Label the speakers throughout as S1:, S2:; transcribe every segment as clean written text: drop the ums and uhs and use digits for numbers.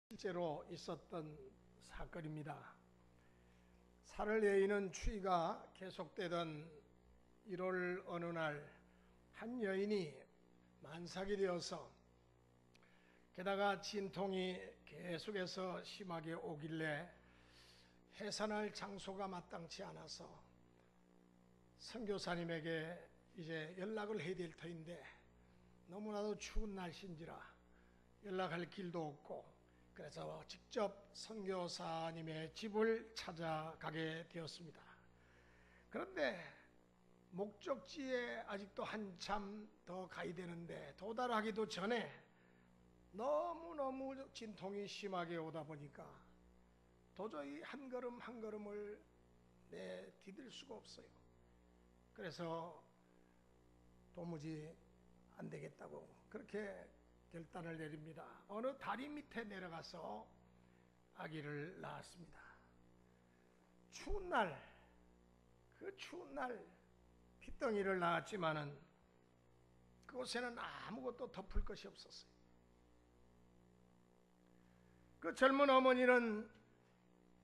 S1: 실제로 있었던 사건입니다. 살을 에이는 추위가 계속되던 1월 어느 날 한 여인이 만삭이 되어서 게다가 진통이 계속해서 심하게 오길래 해산할 장소가 마땅치 않아서 선교사님에게 이제 연락을 해야 될 터인데 너무나도 추운 날씨인지라 연락할 길도 없고 그래서 직접 선교사님의 집을 찾아가게 되었습니다. 그런데 목적지에 아직도 한참 더 가야 되는데 도달하기도 전에 너무너무 진통이 심하게 오다 보니까 도저히 한 걸음 한 걸음을 디딜 수가 없어요. 그래서 도무지 안 되겠다고 그렇게 결단을 내립니다. 어느 다리 밑에 내려가서 아기를 낳았습니다. 추운 날, 그 추운 날 핏덩이를 낳았지만은 그곳에는 아무것도 덮을 것이 없었어요. 그 젊은 어머니는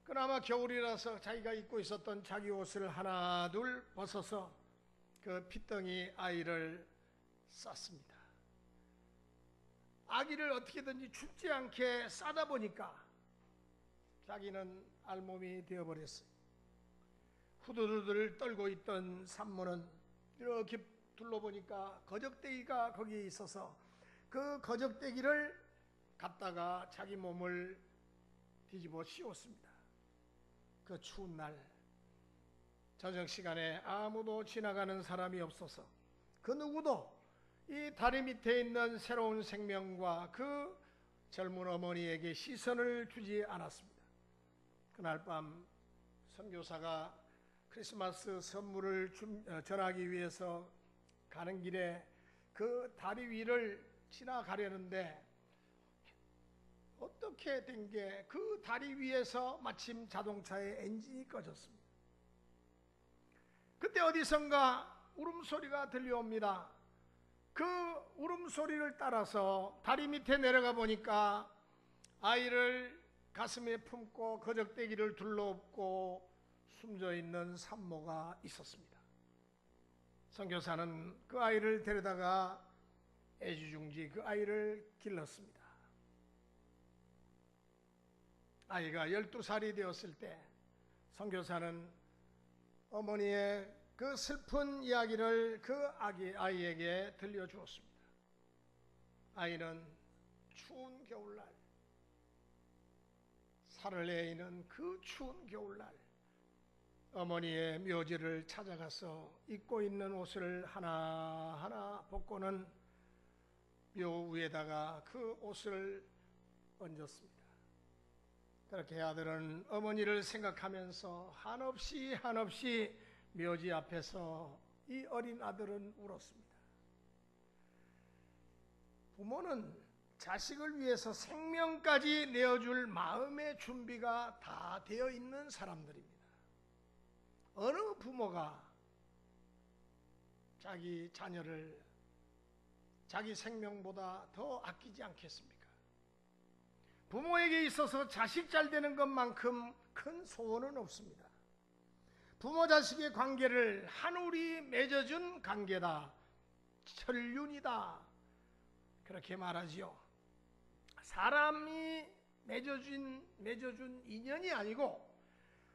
S1: 그나마 겨울이라서 자기가 입고 있었던 자기 옷을 하나 둘 벗어서 그 핏덩이 아이를 쌌습니다. 아기를 어떻게든지 춥지 않게 싸다 보니까 자기는 알몸이 되어버렸어요. 후두두들 떨고 있던 산모는 이렇게 둘러보니까 거적대기가 거기에 있어서 그 거적대기를 갖다가 자기 몸을 뒤집어 씌웠습니다. 그 추운 날 저녁 시간에 아무도 지나가는 사람이 없어서 그 누구도 이 다리 밑에 있는 새로운 생명과 그 젊은 어머니에게 시선을 주지 않았습니다. 그날 밤 선교사가 크리스마스 선물을 전하기 위해서 가는 길에 그 다리 위를 지나가려는데 어떻게 된 게 그 다리 위에서 마침 자동차의 엔진이 꺼졌습니다. 그때 어디선가 울음소리가 들려옵니다. 그 울음소리를 따라서 다리 밑에 내려가 보니까 아이를 가슴에 품고 거적대기를 둘러엎고 숨져있는 산모가 있었습니다. 선교사는 그 아이를 데려다가 애지중지 그 아이를 길렀습니다. 아이가 12살이 되었을 때 선교사는 어머니의 그 슬픈 이야기를 그 아이에게 들려주었습니다. 아이는 추운 겨울날, 살을 에이는 그 추운 겨울날 어머니의 묘지를 찾아가서 입고 있는 옷을 하나하나 벗고는 묘 위에다가 그 옷을 얹었습니다. 그렇게 아들은 어머니를 생각하면서 한없이 묘지 앞에서 이 어린 아들은 울었습니다. 부모는 자식을 위해서 생명까지 내어줄 마음의 준비가 다 되어 있는 사람들입니다. 어느 부모가 자기 자녀를 자기 생명보다 더 아끼지 않겠습니까? 부모에게 있어서 자식 잘 되는 것만큼 큰 소원은 없습니다. 부모 자식의 관계를 한울이 맺어준 관계다, 천륜이다, 그렇게 말하지요. 사람이 맺어준 인연이 아니고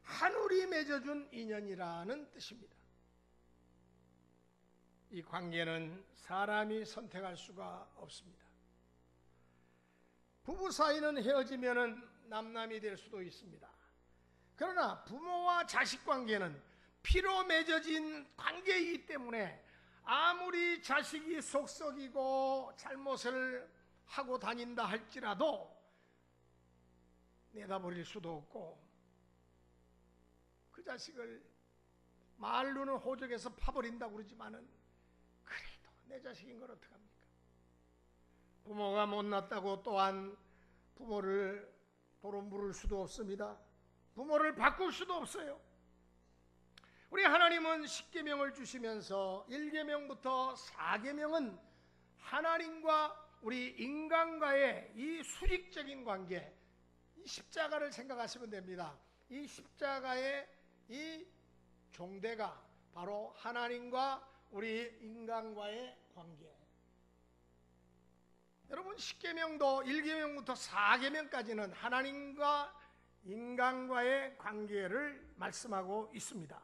S1: 한울이 맺어준 인연이라는 뜻입니다. 이 관계는 사람이 선택할 수가 없습니다. 부부 사이는 헤어지면 남남이 될 수도 있습니다. 그러나 부모와 자식 관계는 피로 맺어진 관계이기 때문에 아무리 자식이 속썩이고 잘못을 하고 다닌다 할지라도 내다버릴 수도 없고 그 자식을 말로는 호적에서 파버린다고 그러지만은 그래도 내 자식인 걸 어떡합니까? 부모가 못났다고 또한 부모를 도로 물을 수도 없습니다. 부모를 바꿀 수도 없어요. 우리 하나님은 10계명을 주시면서 1계명부터 4계명은 하나님과 우리 인간과의 이 수직적인 관계, 이 십자가를 생각하시면 됩니다. 이 십자가의 이 종대가 바로 하나님과 우리 인간과의 관계. 여러분, 십계명도 1계명부터 4계명까지는 하나님과 인간과의 관계를 말씀하고 있습니다.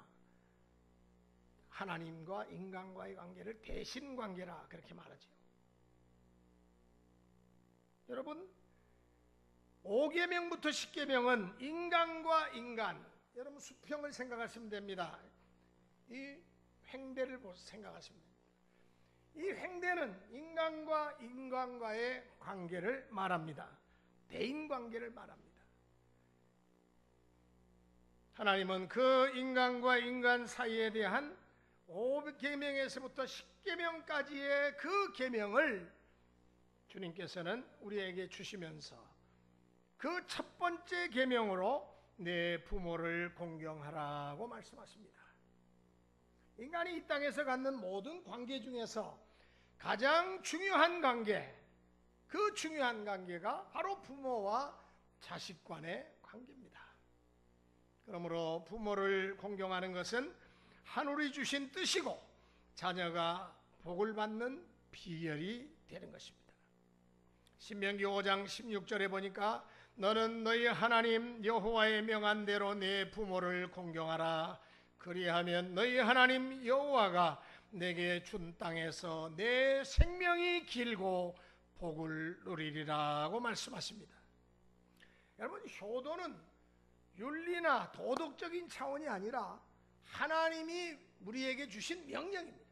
S1: 하나님과 인간과의 관계를 대신 관계라 그렇게 말하죠. 여러분, 5계명부터 10계명은 인간과 인간, 여러분 수평을 생각하시면 됩니다. 이 횡대를 생각하시면 됩니다. 이 횡대는 인간과 인간과의 관계를 말합니다. 대인관계를 말합니다. 하나님은 그 인간과 인간 사이에 대한 5계명에서부터 10계명까지의 그 계명을 주님께서는 우리에게 주시면서 그 첫 번째 계명으로 내 부모를 공경하라고 말씀하십니다. 인간이 이 땅에서 갖는 모든 관계 중에서 가장 중요한 관계, 그 중요한 관계가 바로 부모와 자식 간의 관계입니다. 그러므로 부모를 공경하는 것은 하늘이 주신 뜻이고 자녀가 복을 받는 비결이 되는 것입니다. 신명기 5장 16절에 보니까 너는 너희 하나님 여호와의 명한 대로 내 부모를 공경하라. 그리하면 너희 하나님 여호와가 내게 준 땅에서 내 생명이 길고 복을 누리리라고 말씀하십니다. 여러분, 효도는 윤리나 도덕적인 차원이 아니라 하나님이 우리에게 주신 명령입니다.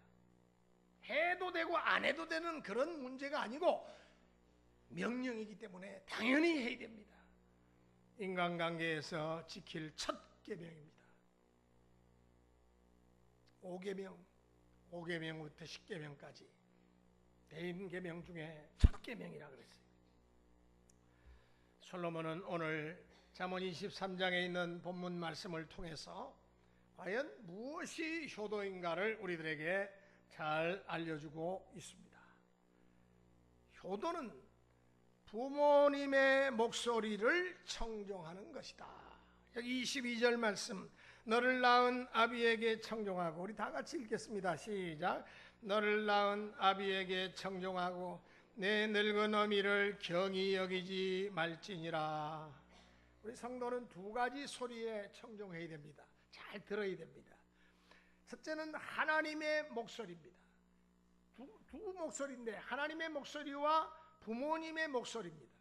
S1: 해도 되고 안 해도 되는 그런 문제가 아니고 명령이기 때문에 당연히 해야 됩니다. 인간관계에서 지킬 첫 계명입니다. 5계명부터 10계명까지 대인계명 중에 첫 계명이라 그랬어요. 솔로몬은 오늘 잠언 23장에 있는 본문 말씀을 통해서 과연 무엇이 효도인가를 우리들에게 잘 알려주고 있습니다. 효도는 부모님의 목소리를 청종하는 것이다. 여기 22절 말씀, 너를 낳은 아비에게 청종하고, 우리 다 같이 읽겠습니다. 시작. 너를 낳은 아비에게 청종하고 내 늙은 어미를 경히 여기지 말지니라. 우리 성도는 두 가지 소리에 청종해야 됩니다. 잘 들어야 됩니다. 첫째는 하나님의 목소리입니다. 두 목소리인데 하나님의 목소리와 부모님의 목소리입니다.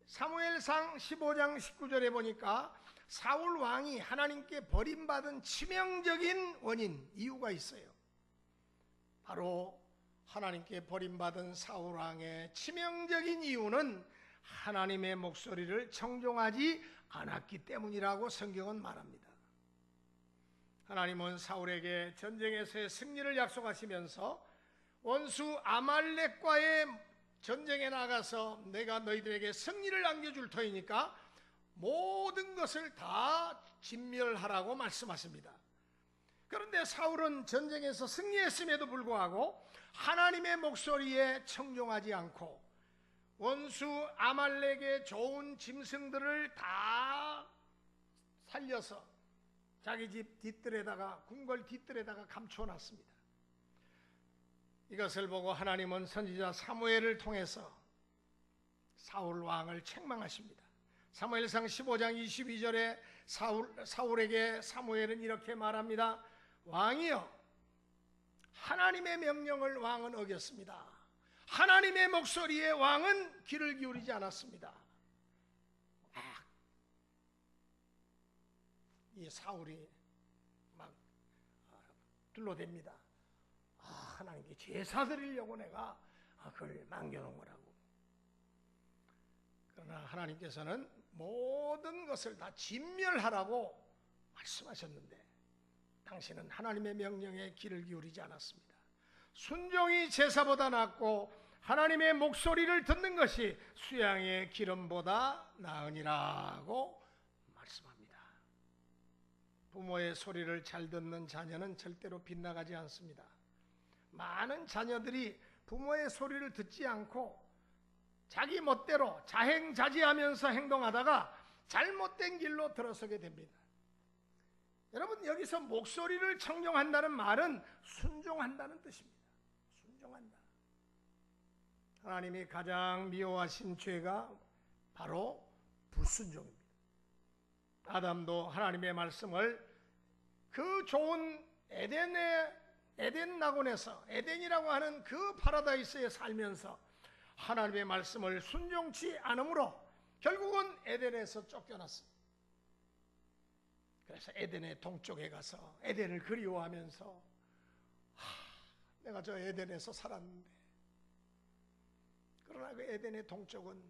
S1: 사무엘상 15장 19절에 보니까 사울 왕이 하나님께 버림받은 치명적인 원인, 이유가 있어요. 바로 하나님께 버림받은 사울 왕의 치명적인 이유는 하나님의 목소리를 청종하지 않았기 때문이라고 성경은 말합니다. 하나님은 사울에게 전쟁에서의 승리를 약속하시면서 원수 아말렉과의 전쟁에 나가서 내가 너희들에게 승리를 안겨줄 터이니까 모든 것을 다 진멸하라고 말씀하십니다. 그런데 사울은 전쟁에서 승리했음에도 불구하고 하나님의 목소리에 청종하지 않고 원수 아말렉의 좋은 짐승들을 다 살려서 자기 집 뒷뜰에다가, 궁궐 뒷뜰에다가 감춰놨습니다. 이것을 보고 하나님은 선지자 사무엘을 통해서 사울 왕을 책망하십니다. 사무엘상 15장 22절에 사울에게 사무엘은 이렇게 말합니다. 왕이여, 하나님의 명령을 왕은 어겼습니다. 하나님의 목소리에 왕은 귀를 기울이지 않았습니다. 이 사울이 막 둘러댑니다. 하나님께 제사 드리려고 내가 그걸 남겨놓은 거라고. 그러나 하나님께서는 모든 것을 다 진멸하라고 말씀하셨는데 당신은 하나님의 명령에 귀를 기울이지 않았습니다. 순종이 제사보다 낫고 하나님의 목소리를 듣는 것이 수양의 기름보다 나으니라고 말씀합니다. 부모의 소리를 잘 듣는 자녀는 절대로 빗나가지 않습니다. 많은 자녀들이 부모의 소리를 듣지 않고 자기 멋대로 자행자지하면서 행동하다가 잘못된 길로 들어서게 됩니다. 여러분, 여기서 목소리를 청정한다는 말은 순종한다는 뜻입니다. 순종한다. 하나님이 가장 미워하신 죄가 바로 불순종입니다. 아담도 하나님의 말씀을 그 좋은 에덴 낙원에서, 에덴이라고 하는 그 파라다이스에 살면서 하나님의 말씀을 순종치 않으므로 결국은 에덴에서 쫓겨났습니다. 그래서 에덴의 동쪽에 가서 에덴을 그리워하면서 내가 저 에덴에서 살았는데, 그러나 그 에덴의 동쪽은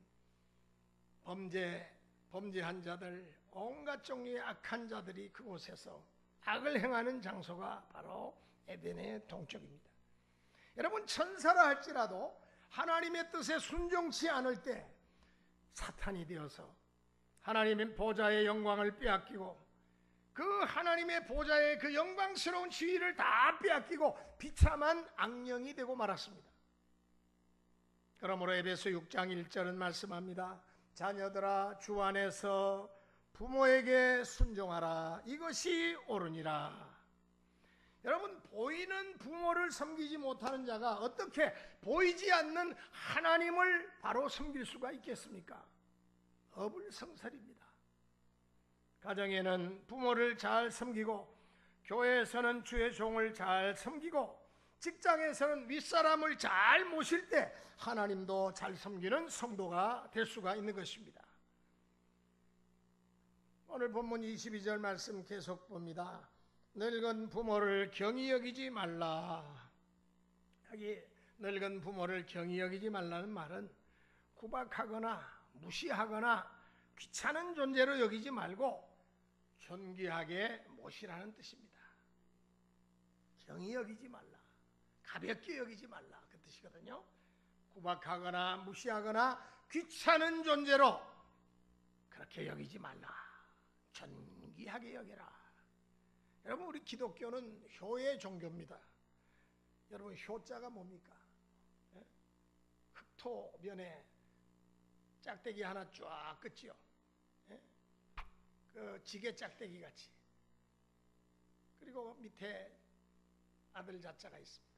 S1: 범죄한 자들, 온갖 종류의 악한 자들이 그곳에서 악을 행하는 장소가 바로 에덴의 동쪽입니다. 여러분, 천사라 할지라도 하나님의 뜻에 순종치 않을 때 사탄이 되어서 하나님의 보좌의 영광을 빼앗기고 그 하나님의 보좌의 그 영광스러운 지위를 다 빼앗기고 비참한 악령이 되고 말았습니다. 그러므로 에베소 6장 1절은 말씀합니다. 자녀들아, 주 안에서 부모에게 순종하라. 이것이 옳으니라. 여러분, 보이는 부모를 섬기지 못하는 자가 어떻게 보이지 않는 하나님을 바로 섬길 수가 있겠습니까? 어불성설입니다. 가정에는 부모를 잘 섬기고, 교회에서는 주의 종을 잘 섬기고, 직장에서는 윗사람을 잘 모실 때 하나님도 잘 섬기는 성도가 될 수가 있는 것입니다. 오늘 본문 22절 말씀 계속 봅니다. 늙은 부모를 경히 여기지 말라. 여기 늙은 부모를 경히 여기지 말라는 말은 구박하거나 무시하거나 귀찮은 존재로 여기지 말고 존귀하게 모시라는 뜻입니다. 경히 여기지 말라, 가볍게 여기지 말라, 그 뜻이거든요. 구박하거나 무시하거나 귀찮은 존재로 그렇게 여기지 말라, 존귀하게 여겨라. 여러분, 우리 기독교는 효의 종교입니다. 여러분, 효자가 뭡니까? 흑토면에 짝대기 하나 쫙 긋지요. 그 지게 짝대기 같이. 그리고 밑에 아들 자자가 있습니다.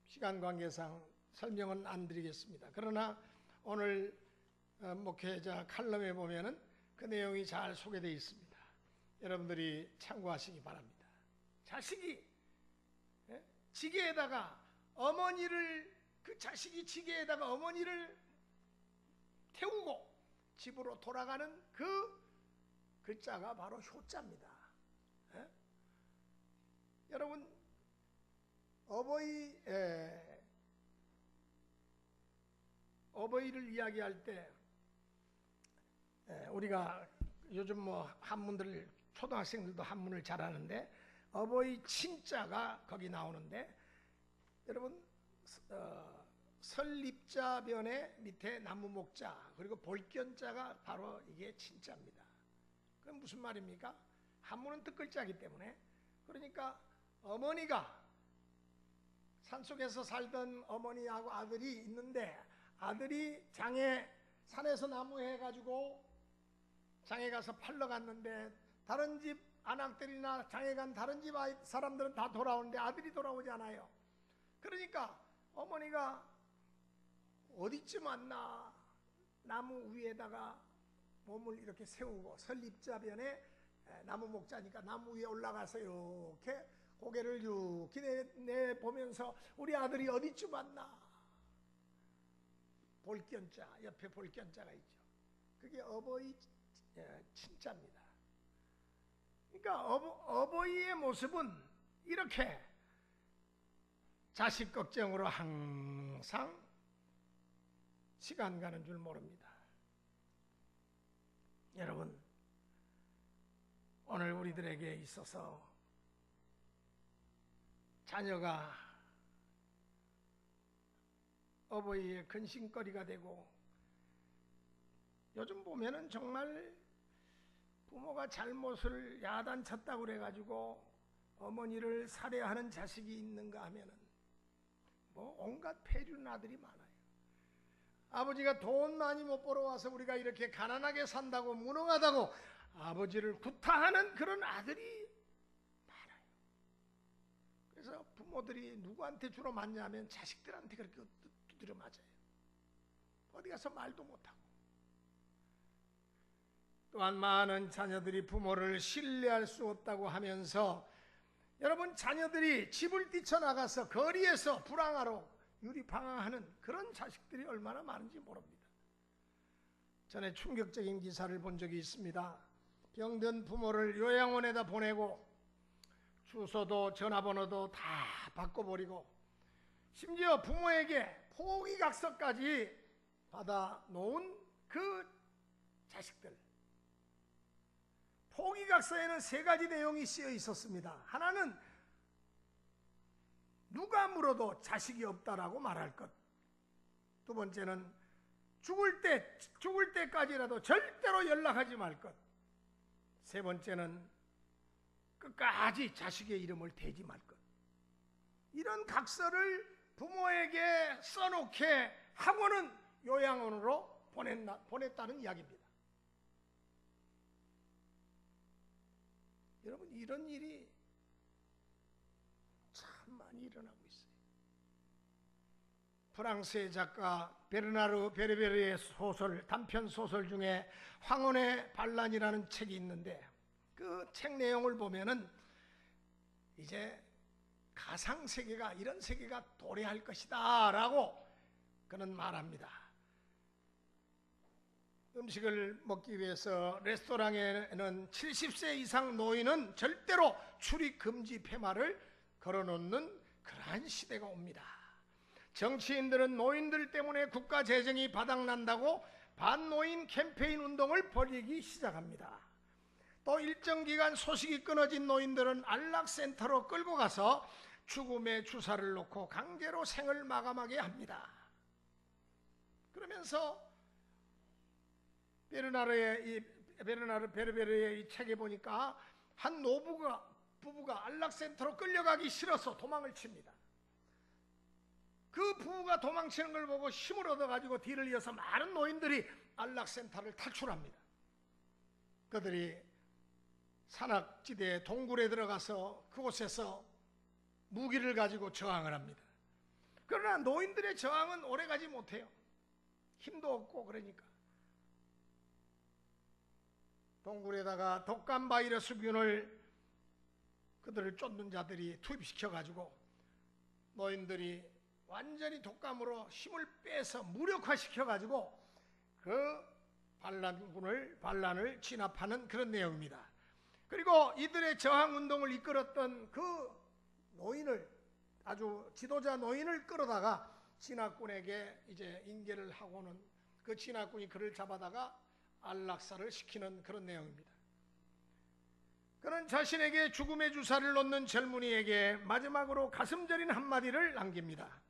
S1: 시간 관계상 설명은 안 드리겠습니다. 그러나 오늘 목회자 칼럼에 보면은 그 내용이 잘 소개되어 있습니다. 여러분들이 참고하시기 바랍니다. 자식이 지게에다가 그 자식이 지게에다가 어머니를 태우고 집으로 돌아가는 그 글자가 바로 효자입니다. 여러분, 어버이를 이야기할 때 우리가 요즘 한문들, 초등학생들도 한문을 잘하는데 어버이 친자가 거기 나오는데, 여러분, 설립자변의 밑에 나무목자 그리고 볼견자가 바로 이게 친자입니다. 그건 무슨 말입니까? 한문은 뜻글자이기 때문에. 그러니까 어머니가 산속에서 살던 어머니하고 아들이 있는데, 아들이 산에서 나무 해가지고 장에 가서 팔러 갔는데 다른 집 아낙들이나 장에 간 다른 집 사람들은 다 돌아오는데 아들이 돌아오지 않아요. 그러니까 어머니가 어디쯤 왔나 나무 위에다가 몸을 이렇게 세우고, 설립자변에 나무 목자니까 나무 위에 올라가서 이렇게 고개를 이렇게 내보면서 우리 아들이 어디쯤 왔나. 볼견자, 옆에 볼견자가 있죠. 그게 어버이 친자입니다. 그러니까 어버이의 모습은 이렇게 자식 걱정으로 항상 시간 가는 줄 모릅니다. 여러분, 오늘 우리들에게 있어서 자녀가 어버이의 근심거리가 되고, 요즘 보면은 정말 부모가 잘못을 야단쳤다고 그래가지고 어머니를 살해하는 자식이 있는가 하면은 온갖 폐륜 아들이 많아요. 아버지가 돈 많이 못 벌어와서 우리가 이렇게 가난하게 산다고, 무능하다고 아버지를 구타하는 그런 아들이 많아요. 그래서 부모들이 누구한테 주로 맞냐면 자식들한테 그렇게 두드려 맞아요. 어디 가서 말도 못하고. 또한 많은 자녀들이 부모를 신뢰할 수 없다고 하면서, 여러분, 자녀들이 집을 뛰쳐나가서 거리에서 불황하러 유리방황하는 그런 자식들이 얼마나 많은지 모릅니다. 전에 충격적인 기사를 본 적이 있습니다. 병든 부모를 요양원에다 보내고 주소도 전화번호도 다 바꿔버리고 심지어 부모에게 포기각서까지 받아 놓은 그 자식들. 포기각서에는 3가지 내용이 쓰여 있었습니다. 하나는 누가 물어도 자식이 없다라고 말할 것. 두 번째는 죽을 때까지라도 절대로 연락하지 말 것. 세 번째는 끝까지 자식의 이름을 대지 말 것. 이런 각서를 부모에게 써놓게 하고는 요양원으로 보냈다는 이야기입니다. 여러분, 이런 일이 참 많이 일어나고 있어요. 프랑스의 작가 베르나르 베르베르의 소설, 단편 소설 중에 황혼의 반란이라는 책이 있는데, 그 책 내용을 보면은 이제 가상세계가, 이런 세계가 도래할 것이다 라고 그는 말합니다. 음식을 먹기 위해서 레스토랑에는 70세 이상 노인은 절대로 출입 금지 폐마를 걸어놓는 그러한 시대가 옵니다. 정치인들은 노인들 때문에 국가 재정이 바닥난다고 반노인 캠페인 운동을 벌이기 시작합니다. 또 일정 기간 소식이 끊어진 노인들은 안락센터로 끌고 가서 죽음의 주사를 놓고 강제로 생을 마감하게 합니다. 그러면서 베르나르 베르베르의 이 책에 보니까 한 부부가 안락센터로 끌려가기 싫어서 도망을 칩니다. 그 부부가 도망치는 걸 보고 힘을 얻어가지고 뒤를 이어서 많은 노인들이 안락센터를 탈출합니다. 그들이 산악지대 동굴에 들어가서 그곳에서 무기를 가지고 저항을 합니다. 그러나 노인들의 저항은 오래가지 못해요. 힘도 없고. 그러니까 동굴에다가 독감 바이러스균을 그들을 쫓는 자들이 투입시켜가지고 노인들이 완전히 독감으로 힘을 빼서 무력화시켜가지고 그 반란을 진압하는 그런 내용입니다. 그리고 이들의 저항운동을 이끌었던 그 노인을, 아주 지도자 노인을 끌어다가 진압군에게 이제 인계를 하고는 그 진압군이 그를 잡아다가 안락사를 시키는 그런 내용입니다. 그는 자신에게 죽음의 주사를 놓는 젊은이에게 마지막으로 가슴 저린 한마디를 남깁니다.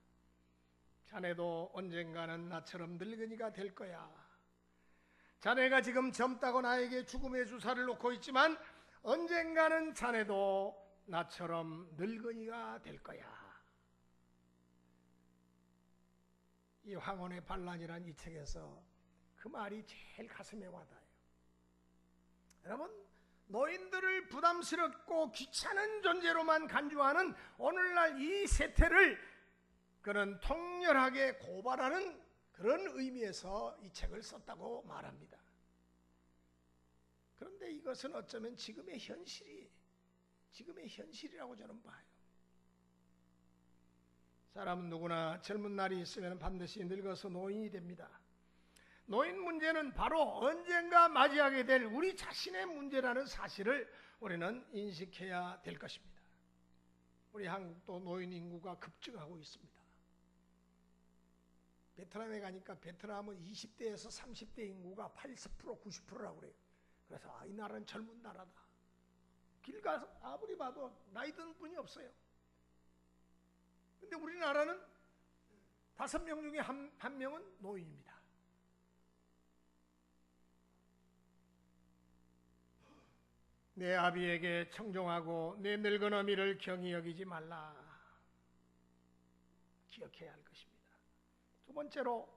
S1: 자네도 언젠가는 나처럼 늙은이가 될 거야. 자네가 지금 젊다고 나에게 죽음의 주사를 놓고 있지만 언젠가는 자네도 나처럼 늙은이가 될 거야. 이 황혼의 반란이란 이 책에서 그 말이 제일 가슴에 와닿아요. 여러분, 노인들을 부담스럽고 귀찮은 존재로만 간주하는 오늘날 이 세태를 그는 통렬하게 고발하는 그런 의미에서 이 책을 썼다고 말합니다. 그런데 이것은 어쩌면 지금의 현실이라고 저는 봐요. 사람은 누구나 젊은 날이 있으면 반드시 늙어서 노인이 됩니다. 노인 문제는 바로 언젠가 맞이하게 될 우리 자신의 문제라는 사실을 우리는 인식해야 될 것입니다. 우리 한국도 노인 인구가 급증하고 있습니다. 베트남에 가니까 베트남은 20대에서 30대 인구가 80%, 90%라고 그래요. 그래서 이 나라는 젊은 나라다. 길 가서 아무리 봐도 나이 든 분이 없어요. 근데 우리나라는 5명 중에 한 명은 노인입니다. 내 아비에게 청종하고 내 늙은 어미를 경히 여기지 말라. 기억해야 할 것입니다. 두 번째로,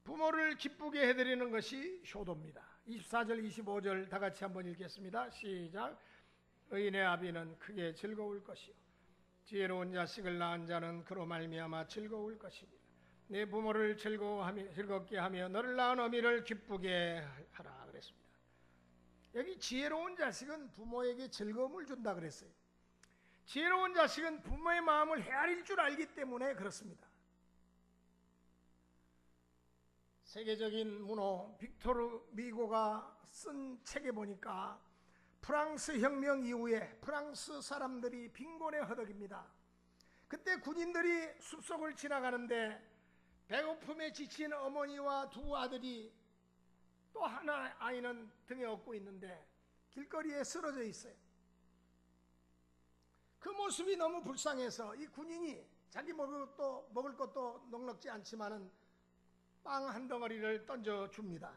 S1: 부모를 기쁘게 해드리는 것이 효도입니다. 24절 25절 다 같이 한번 읽겠습니다. 시작. 의인의 아비는 크게 즐거울 것이요 지혜로운 자식을 낳은 자는 그로 말미암아 즐거울 것이니라. 내 부모를 즐겁게 하며 너를 낳은 어미를 기쁘게 하라 그랬습니다. 여기 지혜로운 자식은 부모에게 즐거움을 준다 그랬어요. 지혜로운 자식은 부모의 마음을 헤아릴 줄 알기 때문에 그렇습니다. 세계적인 문호 빅토르 미고가 쓴 책에 보니까 프랑스 혁명 이후에 프랑스 사람들이 빈곤에 허덕입니다. 그때 군인들이 숲속을 지나가는데 배고픔에 지친 어머니와 두 아들이 또 하나 아이는 등에 업고 있는데 길거리에 쓰러져 있어요. 그 모습이 너무 불쌍해서 이 군인이 자기 먹을 것도 넉넉지 않지만은 빵 한 덩어리를 던져줍니다.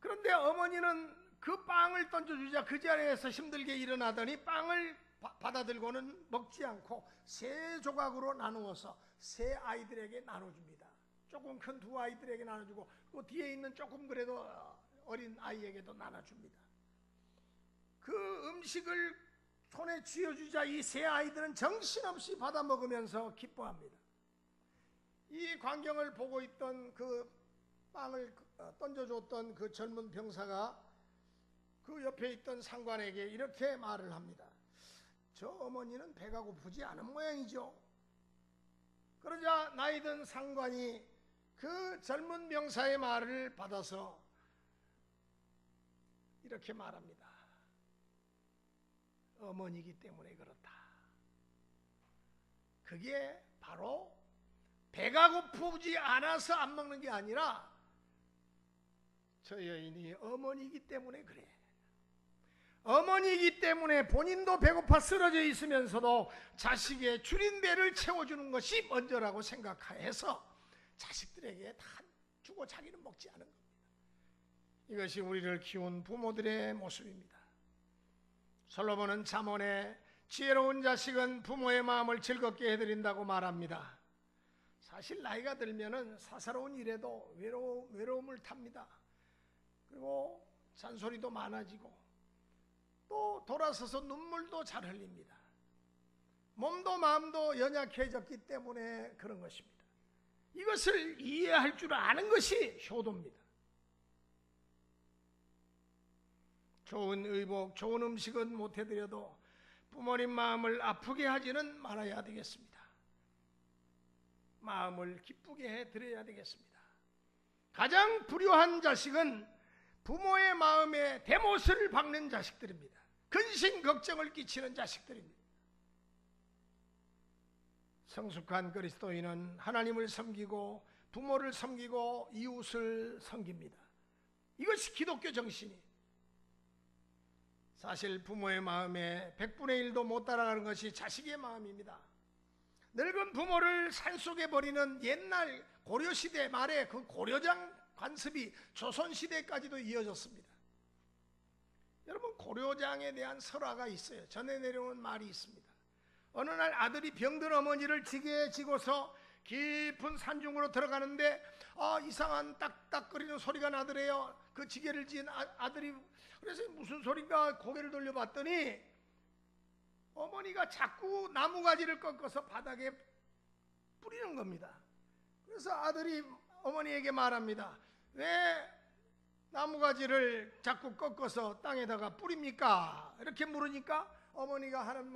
S1: 그런데 어머니는 그 빵을 던져주자 그 자리에서 힘들게 일어나더니 빵을 받아들고는 먹지 않고 세 조각으로 나누어서 세 아이들에게 나눠줍니다. 조금 큰 두 아이들에게 나눠주고 그 뒤에 있는 조금 그래도 어린 아이에게도 나눠줍니다. 그 음식을 손에 쥐어주자 이 세 아이들은 정신없이 받아 먹으면서 기뻐합니다. 이 광경을 보고 있던 그 빵을 던져줬던 그 젊은 병사가 그 옆에 있던 상관에게 이렇게 말을 합니다. 저 어머니는 배가 고프지 않은 모양이죠. 그러자 나이든 상관이 그 젊은 병사의 말을 받아서 이렇게 말합니다. 어머니이기 때문에 그렇다. 그게 바로 배가 고프지 않아서 안 먹는 게 아니라 저 여인이 어머니이기 때문에 그래. 어머니이기 때문에 본인도 배고파 쓰러져 있으면서도 자식의 줄인 배를 채워주는 것이 먼저라고 생각해서 자식들에게 다 주고 자기는 먹지 않은 겁니다. 이것이 우리를 키운 부모들의 모습입니다. 솔로몬은 잠언에 지혜로운 자식은 부모의 마음을 즐겁게 해드린다고 말합니다. 사실 나이가 들면은 사사로운 일에도 외로움을 탑니다. 그리고 잔소리도 많아지고 또 돌아서서 눈물도 잘 흘립니다. 몸도 마음도 연약해졌기 때문에 그런 것입니다. 이것을 이해할 줄 아는 것이 효도입니다. 좋은 의복, 좋은 음식은 못 해드려도 부모님 마음을 아프게 하지는 말아야 되겠습니다. 마음을 기쁘게 해드려야 되겠습니다. 가장 불효한 자식은 부모의 마음에 대못을 박는 자식들입니다. 근심 걱정을 끼치는 자식들입니다. 성숙한 그리스도인은 하나님을 섬기고 부모를 섬기고 이웃을 섬깁니다. 이것이 기독교 정신이에요. 사실 부모의 마음에 100분의 1도 못 따라가는 것이 자식의 마음입니다. 늙은 부모를 산속에 버리는 옛날 고려시대 말에 그 고려장 관습이 조선시대까지도 이어졌습니다. 여러분, 고려장에 대한 설화가 있어요. 전해 내려온 말이 있습니다. 어느 날 아들이 병든 어머니를 지게에 지고서 깊은 산중으로 들어가는데 이상한 딱딱거리는 소리가 나더래요. 그 지게를 지은 아들이 그래서 무슨 소린가 고개를 돌려봤더니 어머니가 자꾸 나무가지를 꺾어서 바닥에 뿌리는 겁니다. 그래서 아들이 어머니에게 말합니다. 왜 나무가지를 자꾸 꺾어서 땅에다가 뿌립니까? 이렇게 물으니까 어머니가 하는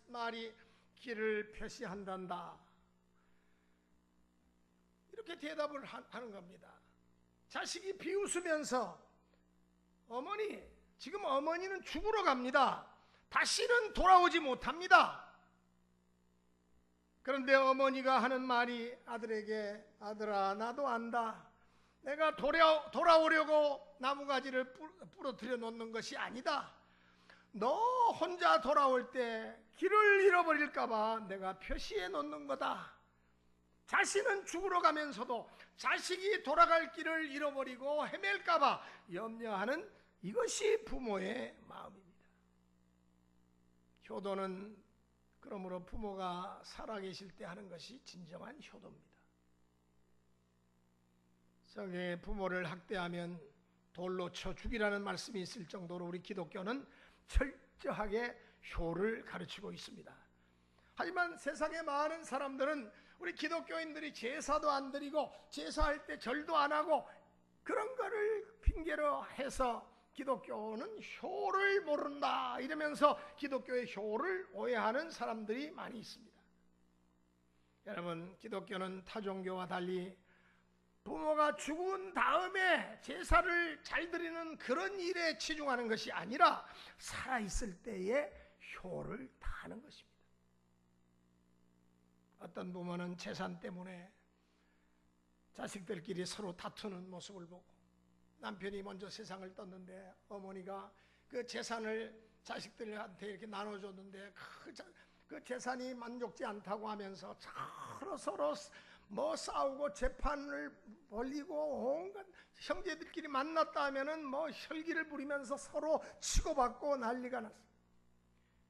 S1: 말이 길을 표시한단다. 이렇게 대답을 하는 겁니다. 자식이 비웃으면서 어머니, 지금 어머니는 죽으러 갑니다. 다시는 돌아오지 못합니다. 그런데 어머니가 하는 말이 아들에게 아들아, 나도 안다. 내가 돌아오려고 나무가지를 부러뜨려 놓는 것이 아니다. 너 혼자 돌아올 때 길을 잃어버릴까봐 내가 표시해 놓는 거다. 자신은 죽으러 가면서도 자식이 돌아갈 길을 잃어버리고 헤맬까봐 염려하는 이것이 부모의 마음입니다. 효도는 그러므로 부모가 살아계실 때 하는 것이 진정한 효도입니다. 성경에 부모를 학대하면 돌로 쳐 죽이라는 말씀이 있을 정도로 우리 기독교는 철저하게 효를 가르치고 있습니다. 하지만 세상의 많은 사람들은 우리 기독교인들이 제사도 안 드리고 제사할 때 절도 안 하고 그런 거를 핑계로 해서 기독교는 효를 모른다 이러면서 기독교의 효를 오해하는 사람들이 많이 있습니다. 여러분, 기독교는 타 종교와 달리 부모가 죽은 다음에 제사를 잘 드리는 그런 일에 치중하는 것이 아니라 살아있을 때의 효를 다하는 것입니다. 어떤 부모는 재산 때문에 자식들끼리 서로 다투는 모습을 보고 남편이 먼저 세상을 떴는데 어머니가 그 재산을 자식들한테 이렇게 나눠줬는데 그 재산이 만족지 않다고 하면서 서로 뭐 싸우고 재판을 벌이고 온갖 형제들끼리 만났다 하면은 뭐 혈기를 부리면서 서로 치고받고 난리가 났어요.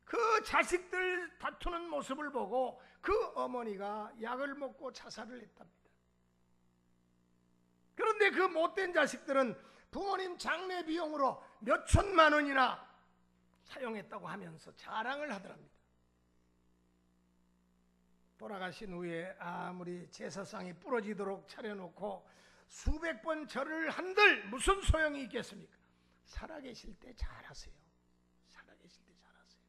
S1: 그 자식들 다투는 모습을 보고 그 어머니가 약을 먹고 자살을 했답니다. 그런데 그 못된 자식들은 부모님 장례 비용으로 몇 천만 원이나 사용했다고 하면서 자랑을 하더랍니다. 돌아가신 후에 아무리 제사상이 부러지도록 차려놓고 수백 번 절을 한들 무슨 소용이 있겠습니까? 살아계실 때 잘하세요. 살아계실 때 잘하세요.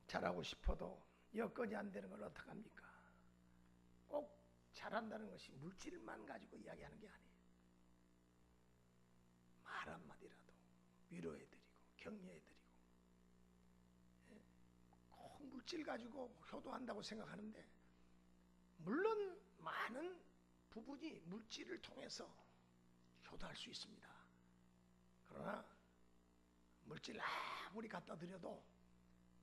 S1: 잘하고 싶어도 여건이 안 되는 걸 어떡합니까? 꼭 잘한다는 것이 물질만 가지고 이야기하는 게 아니에요. 말 한마디라도 위로해드리고 격려해드리고 꼭 물질 가지고 효도한다고 생각하는데 물론 많은 부분이 물질을 통해서 효도할 수 있습니다. 그러나 물질 아무리 갖다 드려도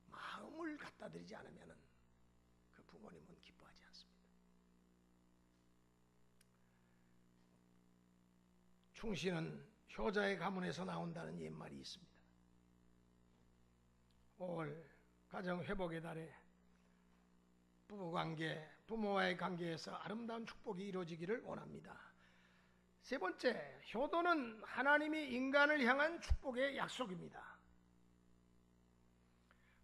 S1: 마음을 갖다 드리지 않으면 그 부모님은 기뻐하지 않습니다. 충신은 효자의 가문에서 나온다는 옛말이 있습니다. 5월 가정회복의 달에 부부관계, 부모와의 관계에서 아름다운 축복이 이루어지기를 원합니다. 세 번째, 효도는 하나님이 인간을 향한 축복의 약속입니다.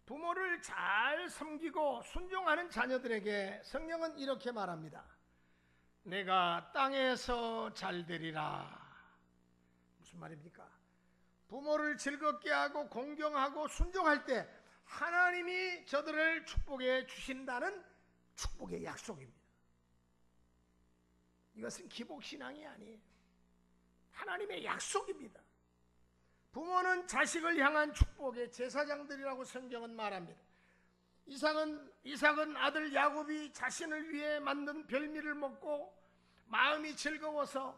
S1: 부모를 잘 섬기고 순종하는 자녀들에게 성경은 이렇게 말합니다. 내가 땅에서 잘 되리라. 무슨 말입니까? 부모를 즐겁게 하고 공경하고 순종할 때 하나님이 저들을 축복해 주신다는 축복의 약속입니다. 이것은 기복신앙이 아니에요. 하나님의 약속입니다. 부모는 자식을 향한 축복의 제사장들이라고 성경은 말합니다. 이삭은 아들 야곱이 자신을 위해 만든 별미를 먹고 마음이 즐거워서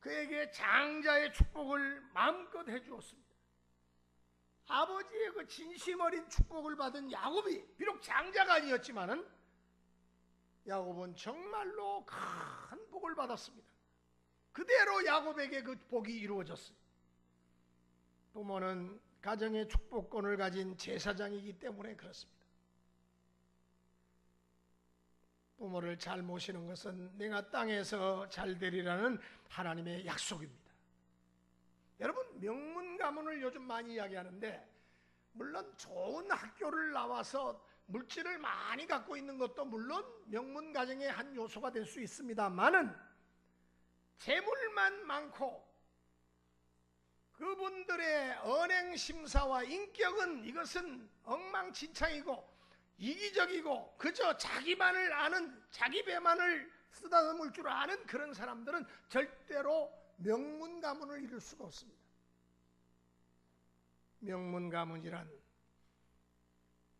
S1: 그에게 장자의 축복을 마음껏 해주었습니다. 아버지의 그 진심 어린 축복을 받은 야곱이 비록 장자가 아니었지만은 야곱은 정말로 큰 복을 받았습니다. 그대로 야곱에게 그 복이 이루어졌어요. 부모는 가정의 축복권을 가진 제사장이기 때문에 그렇습니다. 부모를 잘 모시는 것은 내가 땅에서 잘 되리라는 하나님의 약속입니다. 여러분, 명문 가문을 요즘 많이 이야기하는데 물론 좋은 학교를 나와서 물질을 많이 갖고 있는 것도 물론 명문 가정의 한 요소가 될 수 있습니다만은 재물만 많고 그분들의 언행 심사와 인격은 이것은 엉망진창이고 이기적이고 그저 자기만을 아는, 자기 배만을 쓰다듬을 줄 아는 그런 사람들은 절대로 명문 가문을 이룰 수가 없습니다. 명문 가문이란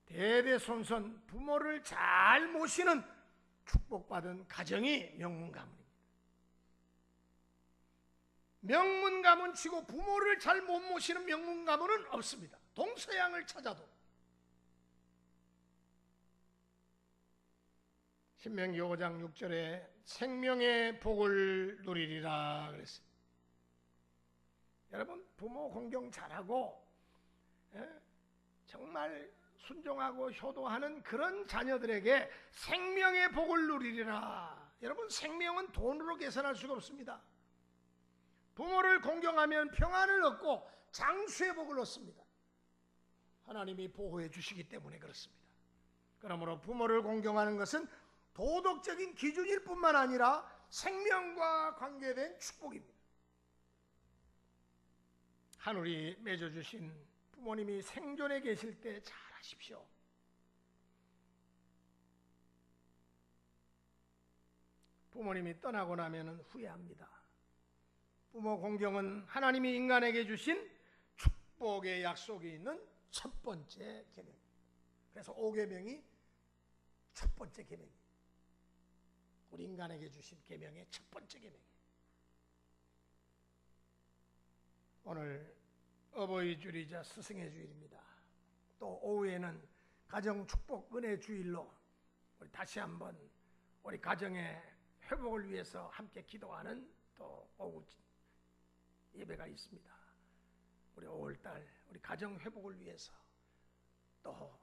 S1: 대대손손 부모를 잘 모시는 축복받은 가정이 명문 가문입니다. 명문 가문 치고 부모를 잘 못 모시는 명문 가문은 없습니다. 동서양을 찾아도. 신명기 5장 6절에 생명의 복을 누리리라 그랬어요. 여러분, 부모 공경 잘하고 정말 순종하고 효도하는 그런 자녀들에게 생명의 복을 누리리라. 여러분, 생명은 돈으로 계산할 수가 없습니다. 부모를 공경하면 평안을 얻고 장수의 복을 얻습니다. 하나님이 보호해 주시기 때문에 그렇습니다. 그러므로 부모를 공경하는 것은 도덕적인 기준일 뿐만 아니라 생명과 관계된 축복입니다. 하늘이 맺어주신 부모님이 생존해 계실 때 잘하십시오. 부모님이 떠나고 나면 후회합니다. 부모 공경은 하나님이 인간에게 주신 축복의 약속이 있는 첫 번째 계명입니다. 그래서 5계명이 첫 번째 계명입니다. 우리 인간에게 주신 계명의 첫 번째 계명이에요. 오늘 어버이 주일이자 스승의 주일입니다. 또 오후에는 가정 축복 은혜 주일로 우리 다시 한번 우리 가정의 회복을 위해서 함께 기도하는 또 오후 예배가 있습니다. 우리 5월달 우리 가정 회복을 위해서 또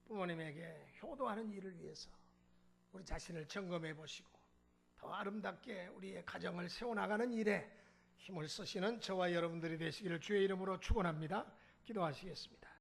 S1: 부모님에게 효도하는 일을 위해서 우리 자신을 점검해 보시고 더 아름답게 우리의 가정을 세워나가는 일에 힘을 쓰시는 저와 여러분들이 되시기를 주의 이름으로 축원합니다. 기도하시겠습니다.